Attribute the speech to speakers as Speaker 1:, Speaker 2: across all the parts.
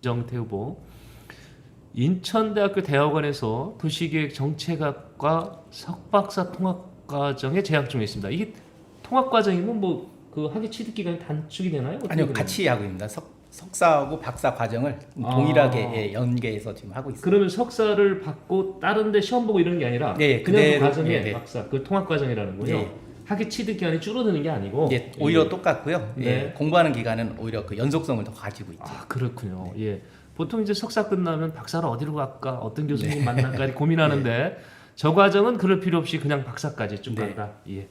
Speaker 1: 김정태 후보 인천대학교 대학원에서 도시계획 정책학과 석박사 통합과정에 재학 중에 있습니다. 이게 통합과정이면 뭐 그 학위 취득 기간이 단축이 되나요?
Speaker 2: 아니요, 같이 하고 있습니다. 석사하고 박사 과정을 동일하게 연계해서 지금 하고 있습니다.
Speaker 1: 그러면 석사를 받고 다른데 시험 보고 이런 게 아니라
Speaker 2: 네,
Speaker 1: 그냥 그
Speaker 2: 그대로,
Speaker 1: 과정에
Speaker 2: 네.
Speaker 1: 박사 그 통합과정이라는 거죠.
Speaker 2: 네.
Speaker 1: 학위 취득 기간이 줄어드는 게 아니고
Speaker 2: 예, 오히려 똑같고요.
Speaker 1: 네.
Speaker 2: 예, 공부하는 기간은 오히려 그 연속성을 더 가지고 있죠.
Speaker 1: 아 그렇군요. 예. 보통 이제 석사 끝나면 박사를 어디로 갈까, 어떤 교수님 만날까 고민하는데 저 과정은 그럴 필요 없이 그냥 박사까지 쭉 간다. 예.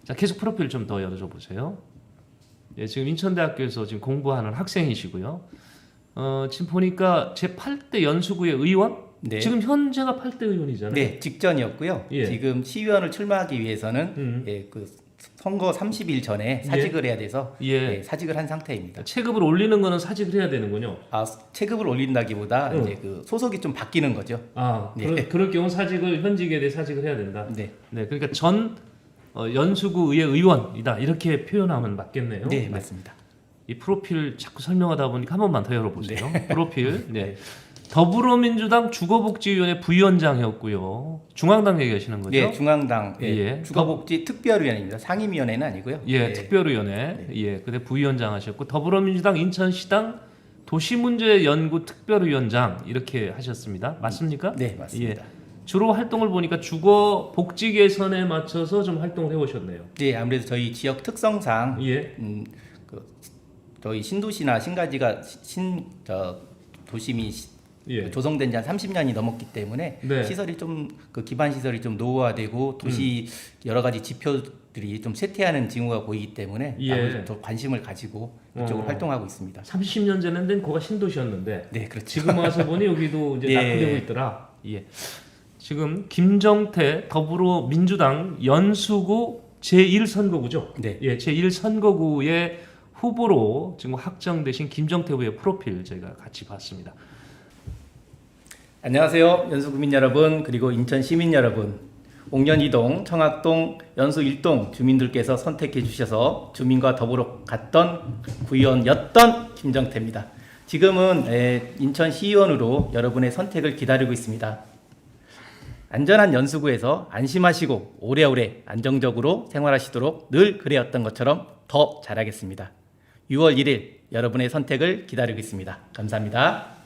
Speaker 1: 자 계속 프로필 좀 더 열어줘 보세요. 예, 지금 인천대학교에서 지금 공부하는 학생이시고요. 지금 보니까 제 8대 연수구의 의원?
Speaker 2: 네.
Speaker 1: 지금 현재가 8대 의원이잖아요.
Speaker 2: 네, 직전이었고요.
Speaker 1: 예.
Speaker 2: 지금 시의원을 출마하기 위해서는 예, 그 선거 30일 전에 사직을 해야 돼서
Speaker 1: 예.
Speaker 2: 예, 사직을 한 상태입니다.
Speaker 1: 체급을 올리는 거는 사직을 해야 되는군요.
Speaker 2: 아, 체급을 올린다기보다 이제 그 소속이 좀 바뀌는 거죠.
Speaker 1: 아,
Speaker 2: 네.
Speaker 1: 그럴 경우 사직을 현직에 대해 사직을 해야 된다.
Speaker 2: 네,
Speaker 1: 네, 그러니까 전 연수구 의회 의원이다 이렇게 표현하면 맞겠네요.
Speaker 2: 네, 맞습니다.
Speaker 1: 이 프로필 자꾸 설명하다 보니까 한 번만 더 열어보세요. 프로필. 네. 더불어민주당 주거복지위원회 부위원장이었고요. 중앙당 얘기하시는 거죠?
Speaker 2: 예, 중앙당 예,
Speaker 1: 예.
Speaker 2: 주거복지 특별위원회입니다. 상임위원회는 아니고요.
Speaker 1: 예, 특별위원회. 예, 그때 부위원장 하셨고 더불어민주당 인천시당 도시문제연구 특별위원장 이렇게 하셨습니다. 맞습니까?
Speaker 2: 네, 맞습니다.
Speaker 1: 예. 주로 활동을 보니까 주거 복지 개선에 맞춰서 좀 활동을 해오셨네요.
Speaker 2: 네, 아무래도 저희 지역 특성상
Speaker 1: 예.
Speaker 2: 그 저희 신도시나 신가지가 도심이
Speaker 1: 예.
Speaker 2: 조성된 지 한 30년이 넘었기 때문에
Speaker 1: 네.
Speaker 2: 시설이 좀 그 기반 시설이 좀 노후화되고 도시 여러 가지 지표들이 좀 쇠퇴하는 징후가 보이기 때문에
Speaker 1: 예.
Speaker 2: 아무래도 더 관심을 가지고 이쪽으로 활동하고 있습니다.
Speaker 1: 30년 전에는 거가 신도시였는데
Speaker 2: 네, 그렇죠.
Speaker 1: 지금 와서 보니 여기도 이제
Speaker 2: 예.
Speaker 1: 낙후되고 있더라. 예. 지금 김정태 더불어민주당 연수구 제1선거구죠.
Speaker 2: 네.
Speaker 1: 예, 제1선거구의 후보로 지금 확정되신 김정태 후보의 프로필 저희가 같이 봤습니다.
Speaker 2: 안녕하세요, 연수구민 여러분, 그리고 인천 시민 여러분. 옥년 2동, 청학동, 연수 1동 주민들께서 선택해 주셔서 주민과 더불어 갔던 구의원이었던 김정태입니다. 지금은 인천 시의원으로 여러분의 선택을 기다리고 있습니다. 안전한 연수구에서 안심하시고 오래오래 안정적으로 생활하시도록 늘 그래왔던 것처럼 더 잘하겠습니다. 6월 1일 여러분의 선택을 기다리고 있습니다. 감사합니다.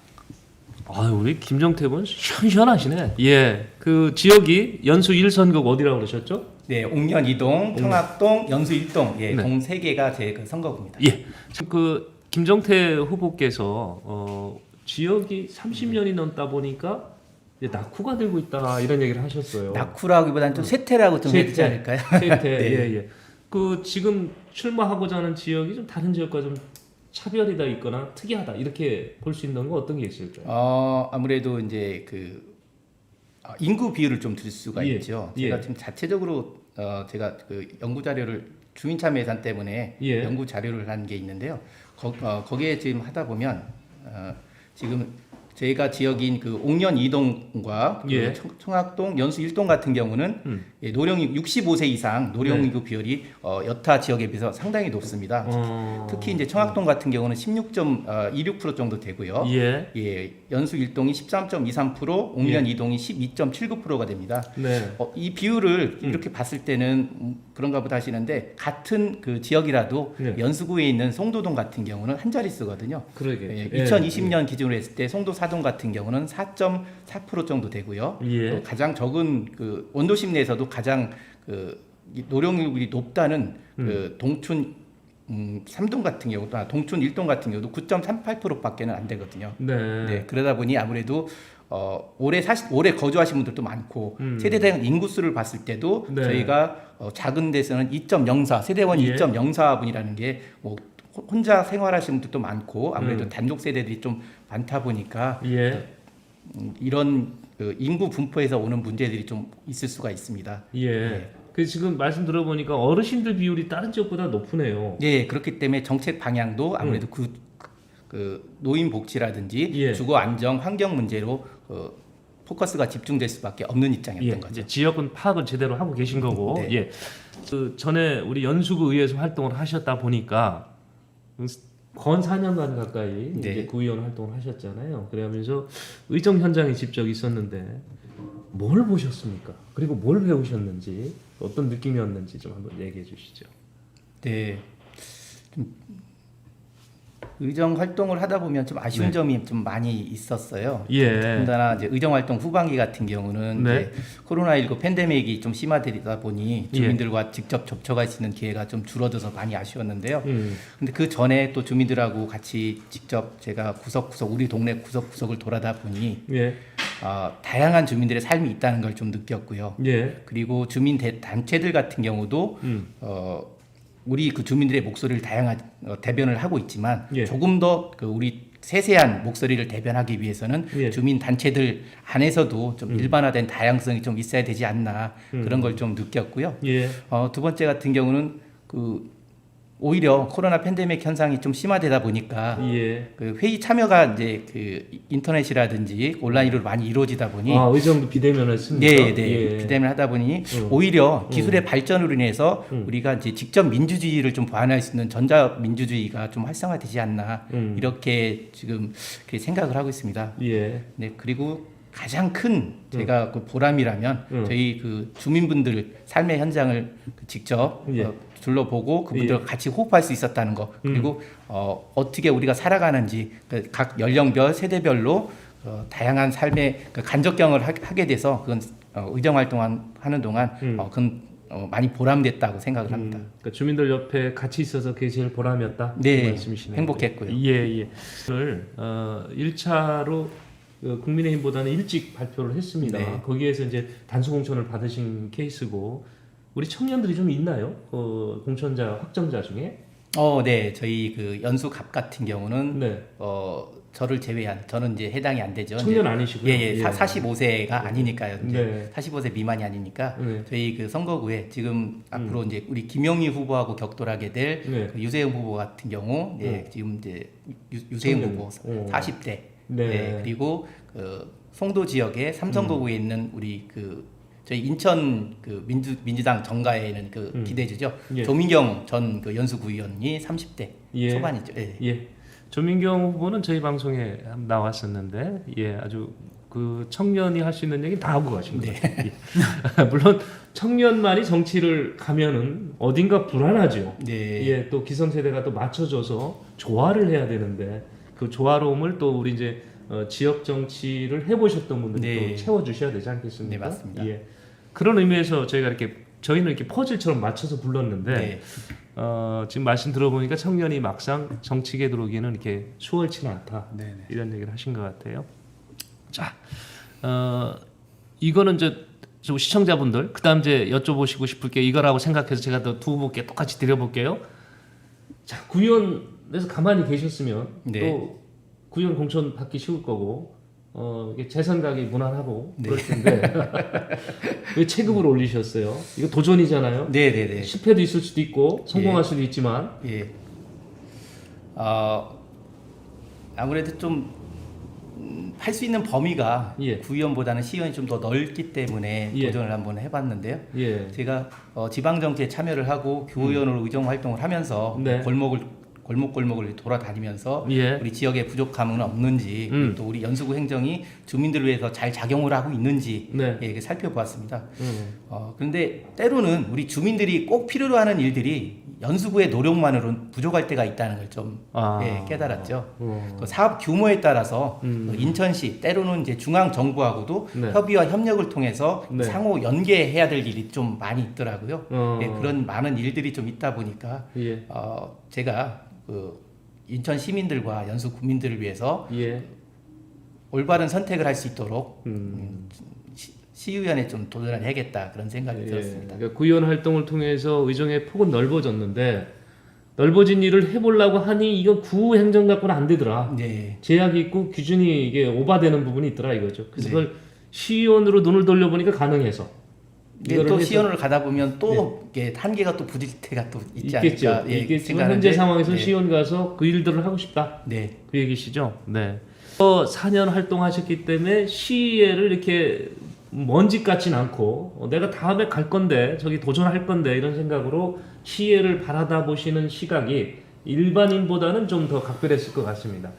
Speaker 1: 아, 우리 김정태 분 시원시원하시네. 예, 그 지역이 연수 1선거구 어디라고 그러셨죠?
Speaker 2: 네, 옥년 2동, 청학동, 연수 1동, 예,
Speaker 1: 네.
Speaker 2: 동 3개가 제 그 선거구입니다.
Speaker 1: 예, 지금 그 김정태 후보께서 지역이 30년이 넘다 보니까 이제 낙후가 되고 있다 이런 얘기를 하셨어요.
Speaker 2: 낙후라기보다는 좀 쇠퇴라고 좀 해야 되지
Speaker 1: 쇠퇴.
Speaker 2: 않을까요?
Speaker 1: 쇠퇴.
Speaker 2: 네.
Speaker 1: 예, 예. 그 지금 출마하고자 하는 지역이 좀 다른 지역과 좀 차별이 다 있거나 특이하다 이렇게 볼 수 있는 거 어떤 게 있을까요?
Speaker 2: 아무래도 이제 그 인구 비율을 좀 들 수가
Speaker 1: 예.
Speaker 2: 있죠.
Speaker 1: 예.
Speaker 2: 제가 지금 자체적으로 제가 그 연구 자료를 주민 참여 예산 때문에
Speaker 1: 예.
Speaker 2: 연구 자료를 한 게 있는데요. 거기에 지금 하다 보면 지금 저희가 지역인 그 옥년 2동과
Speaker 1: 예.
Speaker 2: 그 청학동, 연수 1동 같은 경우는 예, 노령이 65세 이상 노령인구
Speaker 1: 네.
Speaker 2: 비율이 여타 지역에 비해서 상당히 높습니다. 특히 이제 청학동 같은 경우는 16.26% 정도 되고요.
Speaker 1: 예.
Speaker 2: 예, 연수 1동이 13.23%, 옥년 2동이 12.79%가 됩니다.
Speaker 1: 네.
Speaker 2: 이 비율을 이렇게 봤을 때는 그런가 보다 하시는데 같은 그 지역이라도
Speaker 1: 네.
Speaker 2: 연수구에 있는 송도동 같은 경우는 한 자릿수거든요.
Speaker 1: 그러게.
Speaker 2: 예, 2020년 기준으로 했을 때 송도 사동 같은 경우는 4.4% 정도 되고요.
Speaker 1: 예.
Speaker 2: 또 가장 적은 그 원도심 내에서도 가장 그 노령률이 높다는 그 동춘 3동 같은 경우, 또 동춘 1동 같은 경우도 9.38%밖에는 안 되거든요.
Speaker 1: 네.
Speaker 2: 네, 그러다 보니 아무래도 오래 거주하신 분들도 많고 세대당 인구수를 봤을 때도
Speaker 1: 네.
Speaker 2: 저희가 작은 데서는 2.04 세대원이
Speaker 1: 예.
Speaker 2: 2.04분이라는 게 뭐 혼자 생활하시는 분들도 많고 아무래도 단독 세대들이 좀 많다 보니까
Speaker 1: 예.
Speaker 2: 이런 그 인구 분포에서 오는 문제들이 좀 있을 수가 있습니다.
Speaker 1: 예.
Speaker 2: 네.
Speaker 1: 그 지금 말씀 들어보니까 어르신들 비율이 다른 지역보다 높으네요.
Speaker 2: 네, 그렇기 때문에 정책 방향도 아무래도 그 노인 복지라든지
Speaker 1: 예.
Speaker 2: 주거 안정, 환경 문제로 포커스가 집중될 수밖에 없는 입장이었던
Speaker 1: 예.
Speaker 2: 거죠.
Speaker 1: 이제 지역은 파악을 제대로 하고 계신 거고.
Speaker 2: 네.
Speaker 1: 예. 그 전에 우리 연수구 의회에서 활동을 하셨다 보니까 건 4년간 가까이
Speaker 2: 네.
Speaker 1: 이제 구의원 활동을 하셨잖아요. 그러면서 의정 현장에 직접 있었는데 뭘 보셨습니까? 그리고 뭘 배우셨는지 어떤 느낌이었는지 좀 한번 얘기해 주시죠.
Speaker 2: 네. 의정 활동을 하다 보면 좀 아쉬운
Speaker 1: 네.
Speaker 2: 점이 좀 많이 있었어요.
Speaker 1: 예.
Speaker 2: 더군다나 이제 의정 활동 후반기 같은 경우는
Speaker 1: 네.
Speaker 2: 이제 코로나19 팬데믹이 좀 심화되다 보니
Speaker 1: 예.
Speaker 2: 주민들과 직접 접촉할 수 있는 기회가 좀 줄어들어서 많이 아쉬웠는데요. 근데 그 전에 또 주민들하고 같이 직접 제가 구석구석 우리 동네 구석구석을 돌아다 보니
Speaker 1: 예.
Speaker 2: 다양한 주민들의 삶이 있다는 걸 좀 느꼈고요.
Speaker 1: 예.
Speaker 2: 그리고 주민 단체들 같은 경우도 우리 그 주민들의 목소리를 다양한 대변을 하고 있지만
Speaker 1: 예.
Speaker 2: 조금 더 그 우리 세세한 목소리를 대변하기 위해서는
Speaker 1: 예.
Speaker 2: 주민 단체들 안에서도 좀 일반화된 다양성이 좀 있어야 되지 않나 그런 걸 좀 느꼈고요.
Speaker 1: 예.
Speaker 2: 두 번째 같은 경우는 그 오히려 코로나 팬데믹 현상이 좀 심화되다 보니까
Speaker 1: 예.
Speaker 2: 그 회의 참여가 이제 그 인터넷이라든지 온라인으로 많이 이루어지다 보니
Speaker 1: 의정도 비대면을 씁니까?
Speaker 2: 네, 네.
Speaker 1: 예.
Speaker 2: 비대면 하다 보니 오히려 기술의 발전으로 인해서 우리가 이제 직접 민주주의를 좀 보완할 수 있는 전자 민주주의가 좀 활성화되지 않나 이렇게 지금 그렇게 생각을 하고 있습니다.
Speaker 1: 예.
Speaker 2: 네, 그리고 가장 큰 제가 그 보람이라면 저희 그 주민분들 삶의 현장을 직접
Speaker 1: 예.
Speaker 2: 둘러보고 그분들과 같이 호흡할 수 있었다는 거 그리고 어떻게 우리가 살아가는지 그 각 연령별 세대별로 다양한 삶의 그 간접경을 하게 돼서 그건 의정 활동하는 동안 그건 많이 보람됐다고 생각을 합니다.
Speaker 1: 그러니까 주민들 옆에 같이 있어서 그게 제일 보람이었다.
Speaker 2: 네,
Speaker 1: 그 말씀이시네요.
Speaker 2: 행복했고요.
Speaker 1: 예, 예. 오늘 1차로 국민의힘보다는 일찍 발표를 했습니다.
Speaker 2: 네.
Speaker 1: 거기에서 이제 단수 공천을 받으신 케이스고 우리 청년들이 좀 있나요? 공천자 확정자 중에?
Speaker 2: 네, 저희 그 연수갑 같은 경우는
Speaker 1: 네.
Speaker 2: 저를 제외한 저는 이제 해당이 안 되죠.
Speaker 1: 청년
Speaker 2: 이제,
Speaker 1: 아니시고요.
Speaker 2: 예,
Speaker 1: 예.
Speaker 2: 45세가 아니니까요. 이제
Speaker 1: 네.
Speaker 2: 45세 미만이 아니니까
Speaker 1: 네.
Speaker 2: 저희 그 선거구에 지금 앞으로 이제 우리 김영희 후보하고 격돌하게 될
Speaker 1: 네.
Speaker 2: 그 유세영 후보 같은 경우, 지금 이제 유세영
Speaker 1: 청년.
Speaker 2: 후보
Speaker 1: 어.
Speaker 2: 40대,
Speaker 1: 네.
Speaker 2: 그리고 그 송도 지역의 삼성거구에 있는 우리 그 저희 인천 그 민주당 정가에는 그 기대주죠.
Speaker 1: 예.
Speaker 2: 조민경 전 그 연수구의원이 30대
Speaker 1: 예.
Speaker 2: 초반이죠. 예.
Speaker 1: 예. 조민경 후보는 저희 방송에 나왔었는데, 예, 아주 그 청년이 할 수 있는 얘기 다 하고 가신 거예요. 예. 물론 청년만이 정치를 가면은 어딘가 불안하죠.
Speaker 2: 네.
Speaker 1: 예, 또 기성세대가 또 맞춰줘서 조화를 해야 되는데 그 조화로움을 또 우리 이제 지역 정치를 해보셨던 분들이
Speaker 2: 네.
Speaker 1: 또 채워주셔야 되지 않겠습니까?
Speaker 2: 네, 맞습니다.
Speaker 1: 예. 그런 의미에서 저희는 이렇게 퍼즐처럼 맞춰서 불렀는데.
Speaker 2: 네.
Speaker 1: 지금 말씀 들어보니까 청년이 막상 정치계에 들어오기에는 이렇게 수월치는 않다.
Speaker 2: 네네.
Speaker 1: 이런 얘기를 하신 것 같아요. 자, 이거는 저 시청자분들 그다음 이제 여쭤보시고 싶을 게 이거라고 생각해서 제가 또 두 분께 똑같이 드려볼게요. 자, 구의원에서 가만히 계셨으면
Speaker 2: 네.
Speaker 1: 또 구의원 공천 받기 쉬울 거고 이게 재산 가격이 무난하고
Speaker 2: 네.
Speaker 1: 그럴 텐데 왜 체급을 올리셨어요? 이거 도전이잖아요.
Speaker 2: 네네네.
Speaker 1: 실패도 있을 수도 있고 성공할 수도 있지만
Speaker 2: 예. 아무래도 좀 할 수 있는 범위가
Speaker 1: 예.
Speaker 2: 구의원보다는 시의원이 좀 더 넓기 때문에
Speaker 1: 예.
Speaker 2: 도전을 한번 해봤는데요.
Speaker 1: 예.
Speaker 2: 제가 지방 정치에 참여를 하고 구의원으로 의정 활동을 하면서
Speaker 1: 네.
Speaker 2: 골목골목을 돌아다니면서
Speaker 1: 예.
Speaker 2: 우리 지역에 부족함은 없는지 또 우리 연수구 행정이 주민들을 위해서 잘 작용을 하고 있는지
Speaker 1: 네.
Speaker 2: 이렇게 살펴보았습니다. 그런데 때로는 우리 주민들이 꼭 필요로 하는 일들이 연수구의 노력만으로는 부족할 때가 있다는 걸 좀 깨달았죠. 그 사업 규모에 따라서 인천시 때로는 이제 중앙 정부하고도
Speaker 1: 네.
Speaker 2: 협의와 협력을 통해서
Speaker 1: 네.
Speaker 2: 상호 연계해야 될 일이 좀 많이 있더라고요.
Speaker 1: 어.
Speaker 2: 그런 많은 일들이 좀 있다 보니까
Speaker 1: 예.
Speaker 2: 제가 그 인천 시민들과 연수 구민들을 위해서
Speaker 1: 예.
Speaker 2: 올바른 선택을 할 수 있도록 시의원에 좀 도전을 해야겠다 그런 생각이 들었습니다.
Speaker 1: 그러니까 구의원 활동을 통해서 의정의 폭은 넓어졌는데 넓어진 일을 해보려고 하니 이건 구 행정 갖고는 안 되더라.
Speaker 2: 네.
Speaker 1: 제약이 있고 기준이 이게 오바되는 부분이 있더라 이거죠. 그래서
Speaker 2: 네.
Speaker 1: 그걸 시의원으로 눈을 돌려보니까 가능해서.
Speaker 2: 근데
Speaker 1: 이거를
Speaker 2: 또
Speaker 1: 해서
Speaker 2: 시의원을 가다 보면 또 이게 한계가 또 부딪힐 때가 또 있지
Speaker 1: 있겠죠.
Speaker 2: 않을까
Speaker 1: 있겠지만
Speaker 2: 생각하는데,
Speaker 1: 현재 상황에서
Speaker 2: 네.
Speaker 1: 시의원 가서 그 일들을 하고 싶다.
Speaker 2: 네.
Speaker 1: 그 얘기시죠? 네. 4년 활동하셨기 때문에 시의회를 이렇게 먼지 같진 않고 내가 다음에 갈 건데 저기 도전할 건데 이런 생각으로 시의회를 바라다 보시는 시각이 일반인보다는 좀 더 각별했을 것 같습니다.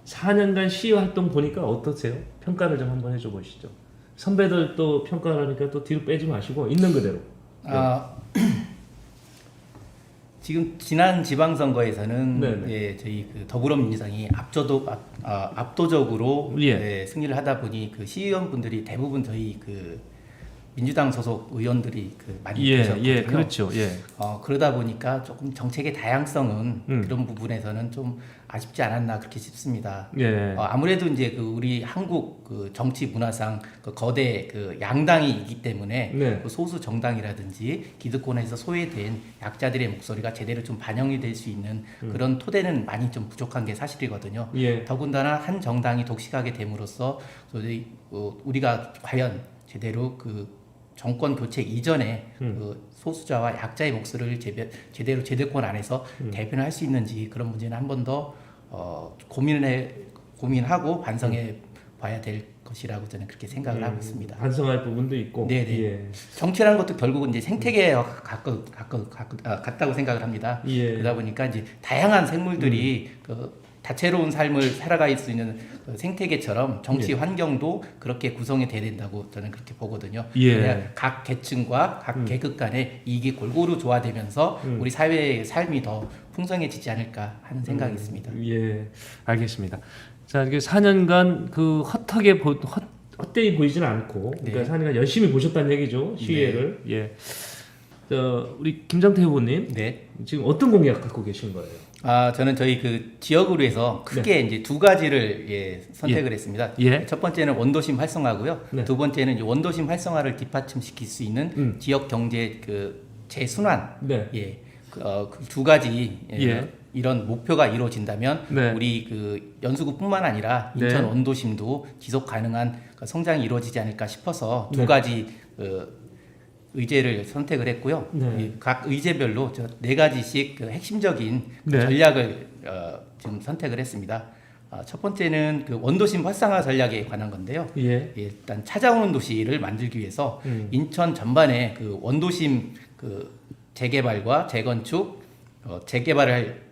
Speaker 1: 4년간 시위 활동 보니까 어떠세요? 평가를 좀 한번 해줘 보시죠. 선배들 또 평가하니까 또 뒤로 빼지 마시고 있는 그대로.
Speaker 2: 아, 지금 지난 지방선거에서는
Speaker 1: 네네.
Speaker 2: 예, 저희 그 더불어민주당이 압도적으로
Speaker 1: 예.
Speaker 2: 예, 승리를 하다 보니 그 시의원분들이 대부분 저희 그 민주당 소속 의원들이 그 많이
Speaker 1: 예,
Speaker 2: 계셨거든요.
Speaker 1: 예, 그렇죠. 예.
Speaker 2: 그러다 보니까 조금 정책의 다양성은
Speaker 1: 음.
Speaker 2: 그런 부분에서는 좀 아쉽지 않았나 그렇게 싶습니다.
Speaker 1: 예.
Speaker 2: 아무래도 이제 그 우리 한국 그 정치 문화상 그 거대 그 양당이 있기 때문에
Speaker 1: 네.
Speaker 2: 그 소수 정당이라든지 기득권에서 소외된 약자들의 목소리가 제대로 좀 반영이 될 수 있는 그런 토대는 많이 좀 부족한 게 사실이거든요.
Speaker 1: 예.
Speaker 2: 더군다나 한 정당이 독식하게 됨으로써 저희 우리가 과연 제대로 그 정권 교체 이전에 그 소수자와 약자의 목소리를 제대로 제도권 안에서 대변할 수 있는지 그런 문제는 한 번 더 고민하고 반성해 봐야 될 것이라고 저는 그렇게 생각을 하고 있습니다.
Speaker 1: 반성할 부분도 있고.
Speaker 2: 네네.
Speaker 1: 예.
Speaker 2: 정치라는 것도 결국은 이제 생태계에 같다고 생각을 합니다.
Speaker 1: 예.
Speaker 2: 그러다 보니까 이제 다양한 생물들이 그 다채로운 삶을 살아갈 수 있는 그 생태계처럼 정치
Speaker 1: 예.
Speaker 2: 환경도 그렇게 구성이 돼야 된다고 저는 그렇게 보거든요.
Speaker 1: 예.
Speaker 2: 그냥 각 계층과 각 계급 간의 이익이 골고루 조화되면서 우리 사회의 삶이 더 풍성해지지 않을까 하는 생각이 있습니다.
Speaker 1: 예, 알겠습니다. 자, 이게 4년간 그 헛되이 보이지는 않고, 그러니까
Speaker 2: 네.
Speaker 1: 4년간 열심히 보셨다는 얘기죠, 시위를. 예. 우리 김정태 후보님,
Speaker 2: 네.
Speaker 1: 지금 어떤 공약 갖고 계신 거예요?
Speaker 2: 저는 저희 그 지역으로 해서 크게 이제 두 가지를 선택을 했습니다.
Speaker 1: 예.
Speaker 2: 첫 번째는 원도심 활성화고요.
Speaker 1: 네.
Speaker 2: 두 번째는 이제 원도심 활성화를 뒷받침시킬 수 있는 지역 경제 그 재순환.
Speaker 1: 네.
Speaker 2: 예. 그두 가지
Speaker 1: 예.
Speaker 2: 이런 목표가 이루어진다면
Speaker 1: 네.
Speaker 2: 우리 그 연수구뿐만 아니라
Speaker 1: 네.
Speaker 2: 인천 원도심도 지속 가능한 그 성장이 이루어지지 않을까 싶어서 두
Speaker 1: 네.
Speaker 2: 가지 의제를 선택을 했고요.
Speaker 1: 네.
Speaker 2: 이 각 의제별로 저 네 가지씩 그 핵심적인 그
Speaker 1: 네.
Speaker 2: 전략을 지금 선택을 했습니다. 첫 번째는 그 원도심 활성화 전략에 관한 건데요.
Speaker 1: 예.
Speaker 2: 일단 찾아오는 도시를 만들기 위해서 인천 전반에 그 원도심 그 재개발과 재건축, 재개발을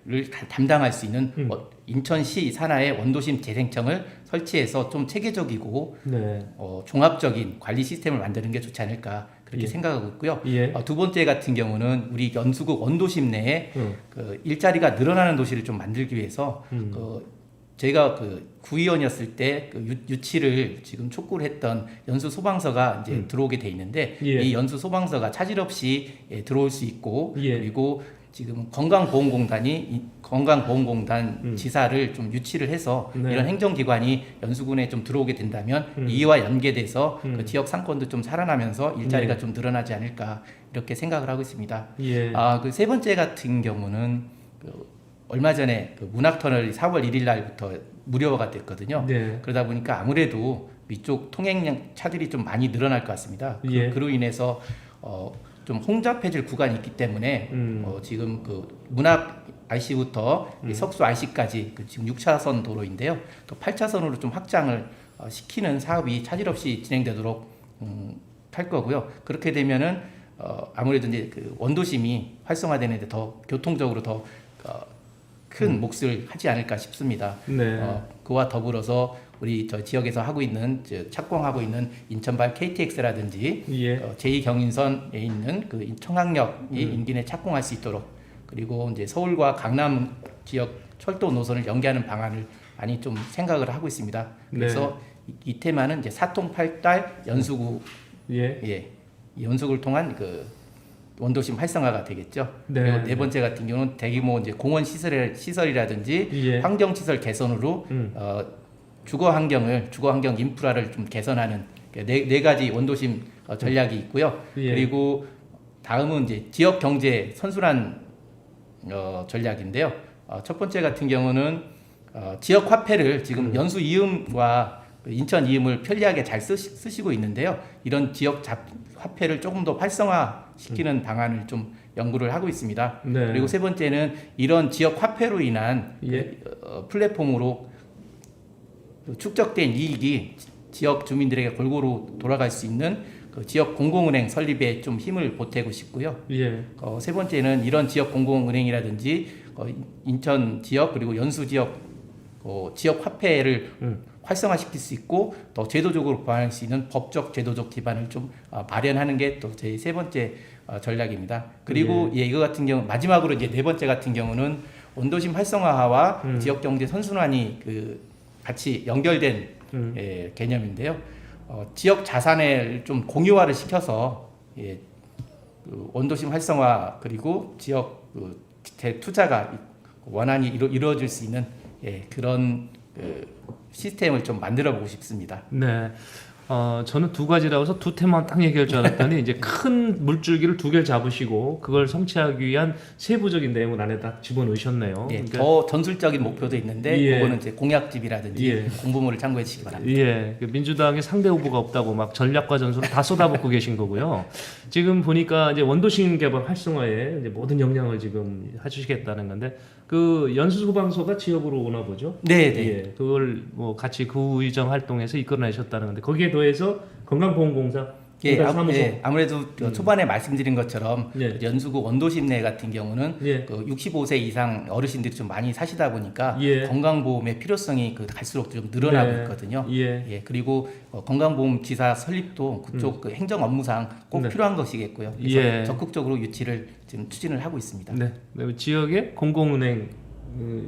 Speaker 2: 담당할 수 있는 인천시 산하의 원도심 재생청을 설치해서 좀 체계적이고
Speaker 1: 네.
Speaker 2: 종합적인 관리 시스템을 만드는 게 좋지 않을까 그렇게
Speaker 1: 예.
Speaker 2: 생각하고 있고요.
Speaker 1: 예.
Speaker 2: 두 번째 같은 경우는 우리 연수구 원도심 내에 그 일자리가 늘어나는 도시를 좀 만들기 위해서 제가 그 구의원이었을 때 그 유치를 지금 촉구를 했던 연수 소방서가 이제 들어오게 돼 있는데
Speaker 1: 예.
Speaker 2: 이 연수 소방서가 차질 없이 들어올 수 있고
Speaker 1: 예.
Speaker 2: 그리고 지금 건강보험공단 지사를 좀 유치를 해서
Speaker 1: 네.
Speaker 2: 이런 행정기관이 연수군에 좀 들어오게 된다면 이와 연계돼서 그 지역 상권도 좀 살아나면서 일자리가
Speaker 1: 네.
Speaker 2: 좀 늘어나지 않을까 이렇게 생각을 하고 있습니다.
Speaker 1: 예.
Speaker 2: 그 세 번째 같은 경우는 얼마 전에 그 문학터널이 4월 1일 날부터 무료화가 됐거든요.
Speaker 1: 네.
Speaker 2: 그러다 보니까 아무래도 위쪽 통행량 차들이 좀 많이 늘어날 것 같습니다.
Speaker 1: 예.
Speaker 2: 그로 인해서 좀 혼잡해질 구간이 있기 때문에 지금 그 문학 IC부터 석수 IC까지 그 지금 6차선 도로인데요. 또 8차선으로 좀 확장을 시키는 사업이 차질 없이 진행되도록 할 거고요. 그렇게 되면은 아무래도 이제 그 원도심이 활성화되는데 더 교통적으로 더 큰 몫을 하지 않을까 싶습니다.
Speaker 1: 네.
Speaker 2: 그와 더불어서 우리 저 지역에서 하고 있는 착공하고 있는 인천발 KTX라든지
Speaker 1: 예.
Speaker 2: 제2경인선에 있는 그 청학역이 임기 내에 착공할 수 있도록 그리고 이제 서울과 강남 지역 철도 노선을 연계하는 방안을 많이 좀 생각을 하고 있습니다. 그래서 이 테마는 이제 사통팔달 연수구
Speaker 1: 예.
Speaker 2: 이 연수구를 통한 그 원도심 활성화가 되겠죠.
Speaker 1: 네.
Speaker 2: 그리고 네 번째 같은 경우는 대규모 이제 공원 시설이라든지
Speaker 1: 예.
Speaker 2: 환경 시설 개선으로 주거 환경 인프라를 좀 개선하는 네 가지 원도심 전략이 있고요.
Speaker 1: 예.
Speaker 2: 그리고 다음은 이제 지역 경제 선순환 전략인데요. 첫 번째 같은 경우는 지역 화폐를 지금 연수 이음과 인천 이음을 편리하게 잘 쓰시고 있는데요. 이런 지역 화폐를 조금 더 활성화시키는 방안을 좀 연구를 하고 있습니다.
Speaker 1: 네.
Speaker 2: 그리고 세 번째는 이런 지역 화폐로 인한
Speaker 1: 예.
Speaker 2: 플랫폼으로 축적된 이익이 지역 주민들에게 골고루 돌아갈 수 있는 그 지역 공공은행 설립에 좀 힘을 보태고 싶고요.
Speaker 1: 예.
Speaker 2: 세 번째는 이런 지역 공공은행이라든지 인천 지역 그리고 연수 지역 지역 화폐를 활성화시킬 수 있고 또 제도적으로 보완할 수 있는 법적 제도적 기반을 좀 마련하는 게 또 제 세 번째 전략입니다. 그리고 이거 같은 경우 마지막으로 이제 네 번째 같은 경우는 원도심 활성화와 지역 경제 선순환이 같이 연결된 개념인데요. 지역 자산을 좀 공유화를 시켜서 원도심 활성화 그리고 지역 재투자가 원활히 이루어질 수 있는 그런 시스템을 좀 만들어 보고 싶습니다.
Speaker 1: 네. 저는 두 가지라고 해서 두 테마만 딱 얘기할 줄 알았더니 이제 큰 물줄기를 두 개를 잡으시고 그걸 성취하기 위한 세부적인 내용을 안에 딱 집어넣으셨네요. 그러니까
Speaker 2: 더 전술적인 목표도 있는데 그거는 이제 공약집이라든지 공부물을 참고해 주시기 바랍니다.
Speaker 1: 예, 민주당의 상대 후보가 없다고 막 전략과 전술을 다 쏟아붓고 계신 거고요. 지금 보니까 이제 원도심 개발 활성화에 이제 모든 역량을 지금 해주시겠다는 건데 그 연수소방서가 지역으로 오나 보죠?
Speaker 2: 네.
Speaker 1: 예, 그걸 뭐 같이 구의정 활동에서 이끌어내셨다는 건데 거기에 더해서 건강보험공사
Speaker 2: 아무래도 초반에 말씀드린 것처럼
Speaker 1: 예.
Speaker 2: 연수구 원도심 내 같은 경우는
Speaker 1: 예.
Speaker 2: 65세 이상 어르신들이 좀 많이 사시다 보니까
Speaker 1: 예.
Speaker 2: 건강보험의 필요성이 갈수록 좀 늘어나고 있거든요. 그리고 건강보험 지사 설립도 그쪽 그 행정 업무상 꼭 필요한 것이겠고요. 그래서 적극적으로 유치를 지금 추진을 하고 있습니다.
Speaker 1: 네. 지역의 공공은행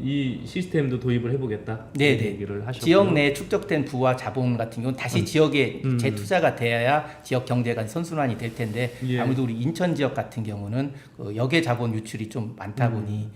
Speaker 1: 이 시스템도 도입을 해보겠다. 얘기를 하셨고요.
Speaker 2: 지역 내에 축적된 부와 자본 같은 경우는 다시 지역에 재투자가 돼야 지역 경제가 선순환이 될 텐데 아무래도 우리 인천 지역 같은 경우는 역외 자본 유출이 좀 많다 보니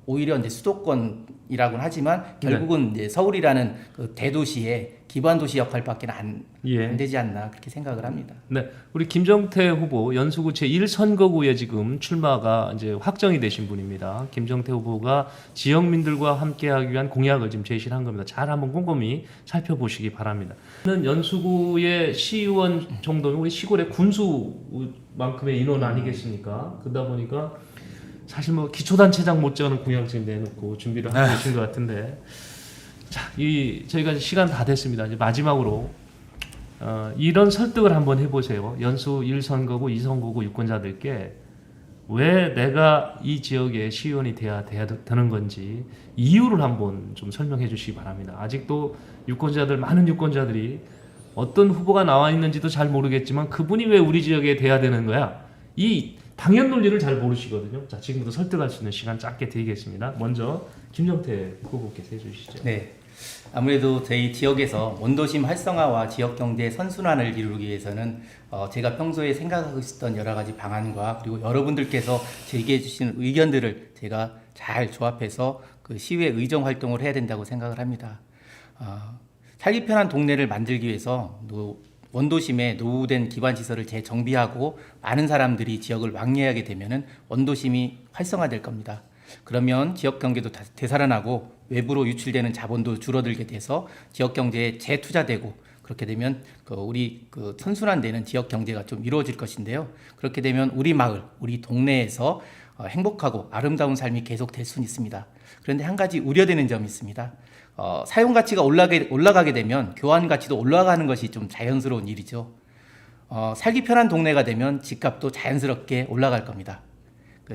Speaker 2: 오히려 이제 수도권이라고는 하지만 결국은 이제 서울이라는 그 대도시의 기반 도시 역할밖에 안 되지 않나 그렇게 생각을 합니다.
Speaker 1: 네, 우리 김정태 후보 연수구 제1선거구에 지금 출마가 이제 확정이 되신 분입니다. 김정태 후보가 지역민들과 함께하기 위한 공약을 지금 제시를 한 겁니다. 잘 한번 꼼꼼히 살펴보시기 바랍니다. 연수구의 시의원 정도면 우리 시골의 군수만큼의 인원 아니겠습니까? 그러다 보니까 사실 뭐 기초단체장 못지않은 공약 지금 내놓고 준비를 하고 계신 것 같은데, 자, 저희가 이제 시간 다 됐습니다. 이제 마지막으로 이런 설득을 한번 해보세요. 연수 1선거구, 2선거구 유권자들께 왜 내가 이 지역의 시의원이 돼야 되는 건지 이유를 한번 좀 설명해 주시기 바랍니다. 아직도 많은 유권자들이 어떤 후보가 나와 있는지도 잘 모르겠지만 그분이 왜 우리 지역에 돼야 되는 거야? 이 당연 논리를 잘 모르시거든요. 자, 지금부터 설득할 수 있는 시간 짧게 드리겠습니다. 먼저 김정태 후보께서 해주시죠.
Speaker 2: 네. 아무래도 저희 지역에서 원도심 활성화와 지역 경제 선순환을 이루기 위해서는 제가 평소에 생각하고 있었던 여러 가지 방안과 그리고 여러분들께서 제기해 주신 의견들을 제가 잘 조합해서 그 시의회 의정 활동을 해야 된다고 생각을 합니다. 살기 편한 동네를 만들기 위해서 원도심에 노후된 기반시설을 재정비하고 많은 사람들이 지역을 왕래하게 되면은 원도심이 활성화될 겁니다. 그러면 지역 경제도 되살아나고 외부로 유출되는 자본도 줄어들게 돼서 지역 경제에 재투자되고 그렇게 되면 우리 선순환되는 지역 경제가 좀 이루어질 것인데요. 그렇게 되면 우리 마을, 우리 동네에서 행복하고 아름다운 삶이 계속될 수는 있습니다. 그런데 한 가지 우려되는 점이 있습니다. 사용 가치가 올라가게 되면 교환 가치도 올라가는 것이 좀 자연스러운 일이죠. 살기 편한 동네가 되면 집값도 자연스럽게 올라갈 겁니다.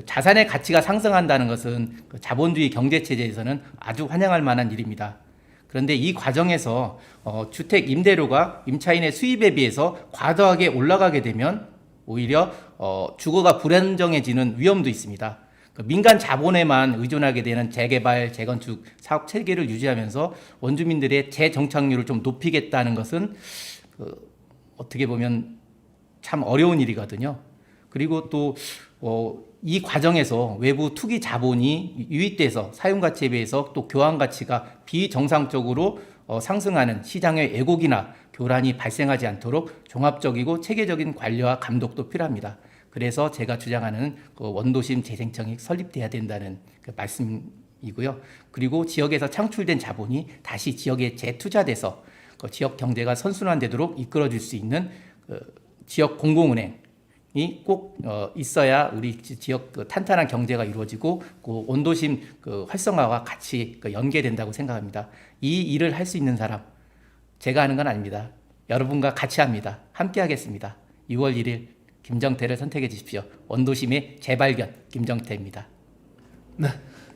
Speaker 2: 자산의 가치가 상승한다는 것은 자본주의 경제 체제에서는 아주 환영할 만한 일입니다. 그런데 이 과정에서 주택 임대료가 임차인의 수입에 비해서 과도하게 올라가게 되면 오히려 주거가 불안정해지는 위험도 있습니다. 민간 자본에만 의존하게 되는 재개발, 재건축 사업 체계를 유지하면서 원주민들의 재정착률을 좀 높이겠다는 것은 어떻게 보면 참 어려운 일이거든요. 그리고 또 이 과정에서 외부 투기 자본이 유입돼서 사용 가치에 비해서 또 교환 가치가 비정상적으로 상승하는 시장의 왜곡이나 교란이 발생하지 않도록 종합적이고 체계적인 관리와 감독도 필요합니다. 그래서 제가 주장하는 원도심 재생청이 설립돼야 된다는 말씀이고요. 그리고 지역에서 창출된 자본이 다시 지역에 재투자돼서 지역 경제가 선순환되도록 이끌어줄 수 있는 지역 공공은행이 꼭 있어야 우리 지역 탄탄한 경제가 이루어지고 원도심 활성화와 같이 연계된다고 생각합니다. 이 일을 할 수 있는 사람, 제가 하는 건 아닙니다. 여러분과 같이 합니다. 함께 하겠습니다. 6월 1일 김정태를 선택해 주십시오. 원도심의 재발견 김정태입니다.
Speaker 1: 네,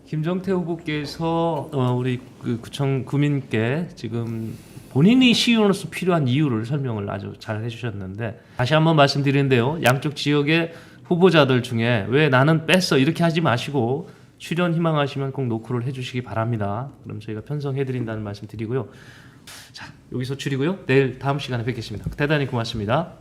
Speaker 1: 김정태 후보께서 우리 그 구청 구민께 지금 본인이 시의원으로서 필요한 이유를 설명을 아주 잘 해주셨는데 다시 한번 말씀드리는데요. 양쪽 지역의 후보자들 중에 왜 나는 뺐어 이렇게 하지 마시고 출연 희망하시면 꼭 노크를 해주시기 바랍니다. 그럼 저희가 편성해드린다는 말씀 드리고요. 자, 여기서 줄이고요. 내일 다음 시간에 뵙겠습니다. 대단히 고맙습니다.